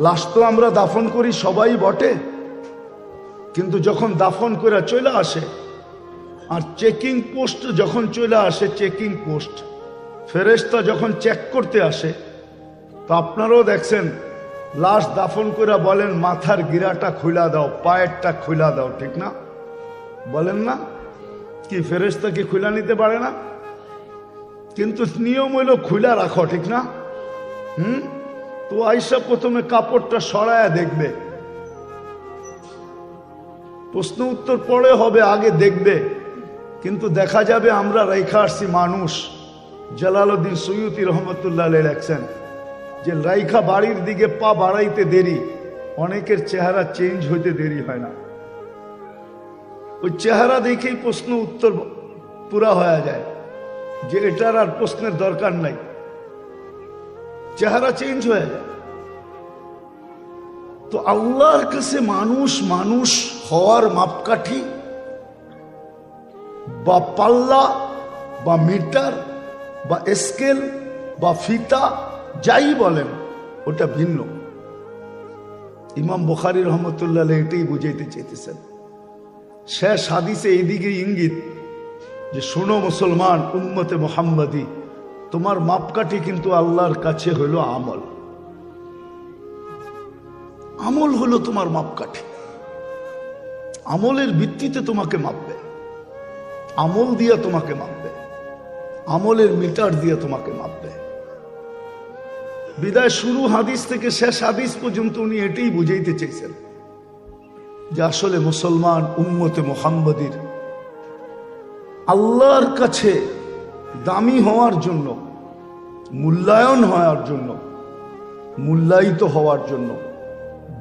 লাশ তো আমরা দাফন করি সবাই বটে, কিন্তু যখন দাফন করে চলে আসে আর চেকিং পোস্ট যখন চলে আসে, চেকিং পোস্ট ফেরেশতা যখন চেক করতে আসে, তো আপনারাও দেখছেন লাশ দাফন করে বলেন মাথার গিরাটা খুলা দাও, পায়েরটা খুলা দাও, ঠিক না? বলেন না? কি ফেরেশতা কি খুলা নিতে পারে না? কিন্তু নিয়ম হইল খুলা রাখো, ঠিক না? তো আইসা প্রথমে কাপড়টা সরায়া দেখবে, প্রশ্ন উত্তর পরে হবে, আগে দেখবে। কিন্তু দেখা যাবে আমরা রাইখা আসছি মানুষ, জালালউদ্দিন সৈয়দী রহমতুল্লাহ আলাইহি লেখছেন যে রাইখা বাড়ির দিকে পা বাড়াইতে দেরি, অনেকের চেহারা চেঞ্জ হইতে দেরি হয় না। ওই চেহারা দেখেই প্রশ্ন উত্তর পুরা হয়ে যায় যে এটার আর প্রশ্নের দরকার নাই, চেহারা চেঞ্জ হয়ে যায়। তো আল্লাহর কাছে মানুষ মানুষ হওয়ার মাপকাঠি বা পাল্লা বা মিটার বা স্কেল বা ফিতা যাই বলেন, ওটা ভিন্ন। ইমাম বুখারী রহমতুল্লাহ আলাইহি এটাই বুঝাইতে চাইতেছেন। শেষ হাদিসে এইদিকে ইঙ্গিত যে শোনো মুসলমান উম্মতে মুহাম্মাদি, তোমার মাপকাঠি কিন্তু আল্লাহর কাছে হলো আমল। আমল হলো তোমার মাপকাঠি। আমলের ভিত্তিতে তোমাকে মাপবে, আমল দিয়ে তোমাকে মাপবে, আমলের মিটার দিয়ে তোমাকে মাপবে। বিদায় শুরু হাদিস থেকে শেষ হাদিস পর্যন্ত উনি এটাই বুঝাইতে চাইছেন যে আসলে মুসলমান উম্মতে মুহাম্মাদির আল্লাহর কাছে দামি হওয়ার জন্য, মূল্যায়ন হওয়ার জন্য, মূল্যায়িত হওয়ার জন্য,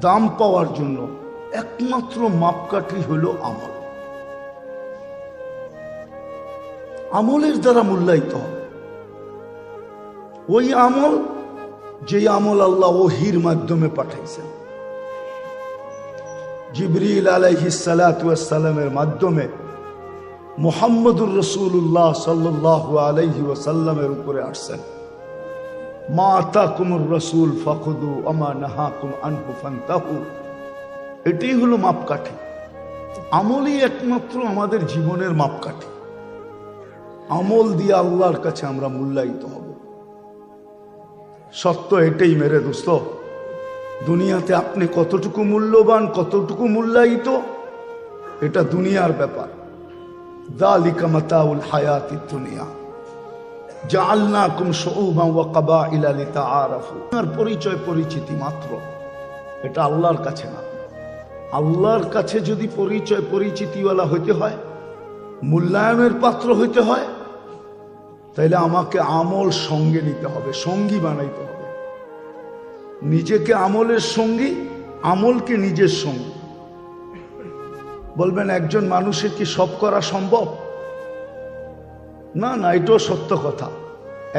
দাম পাওয়ার জন্য একমাত্র মাপকাঠি হলো আমল। আমলের দ্বারা মূল্যায়িত হবে ওই আমল যে আমল আল্লাহ ওহীর মাধ্যমে পাঠাইছেন। জিবরিল আলাইহিস সালাতু ওয়াস সালামের মাধ্যমে মুহাম্মদুর রাসূলুল্লাহ সাল্লাল্লাহু আলাইহি ওয়াসাল্লামের উপরে আসছেন। মা আতাকুমুর রাসূল ফাখুযু ওয়া মা নাহাকুম আনহু ফান্তাহু। এটাই হলো মাপকাঠি। আমলই একমাত্র আমাদের জীবনের মাপকাঠি। আমল দিয়ে আল্লাহর কাছে আমরা মূল্যায়িত হব। সত্য এটাই মেরে দোস্ত, দুনিয়াতে আপনি কতটুকু মূল্যবান, কতটুকু মূল্যায়িত, এটা দুনিয়ার ব্যাপার। যালিকা মাতাউল হায়াতিদ দুনিয়া জাআলনাকুম শুউবান ওয়া কাবাইলা লিতাআরাফু। আর পরিচয় পরিচিতি মাত্র, এটা আল্লাহর কাছে না। আল্লাহর কাছে যদি পরিচয় পরিচিতিওয়ালা হইতে হয়, মূল্যায়নের পাত্র হইতে হয়, তাইলে আমাকে আমল সঙ্গে নিতে হবে, সঙ্গী বানাইতে হবে। নিজেকে আমলের সঙ্গী, আমলকে নিজের সঙ্গী। বলবেন একজন মানুষের কি সব করা সম্ভব? না না, এটাও সত্য কথা,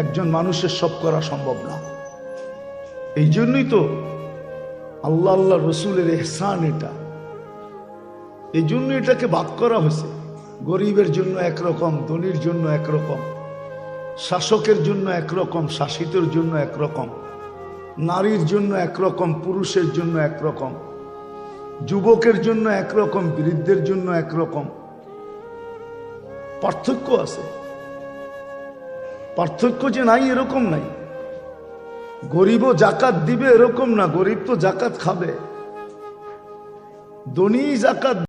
একজন মানুষের সব করা সম্ভব না। এই জন্যই তো আল্লাহ আল্লাহ রসুলের ইহসান এটা, এই জন্য এটাকে ভাগ করা হয়েছে। গরিবের জন্য একরকম, ধনীর জন্য একরকম, শাসকের জন্য একরকম, শাসিতের জন্য একরকম, নারীর জন্য একরকম, পুরুষের জন্য একরকম, যুবকের জন্য একরকম, বৃদ্ধের জন্য একরকম। পার্থক্য আছে। পার্থক্য যে নাই এরকম নাই। গরিবও জাকাত দিবে এরকম না, গরিব তো জাকাত খাবে, ধনী জাকাত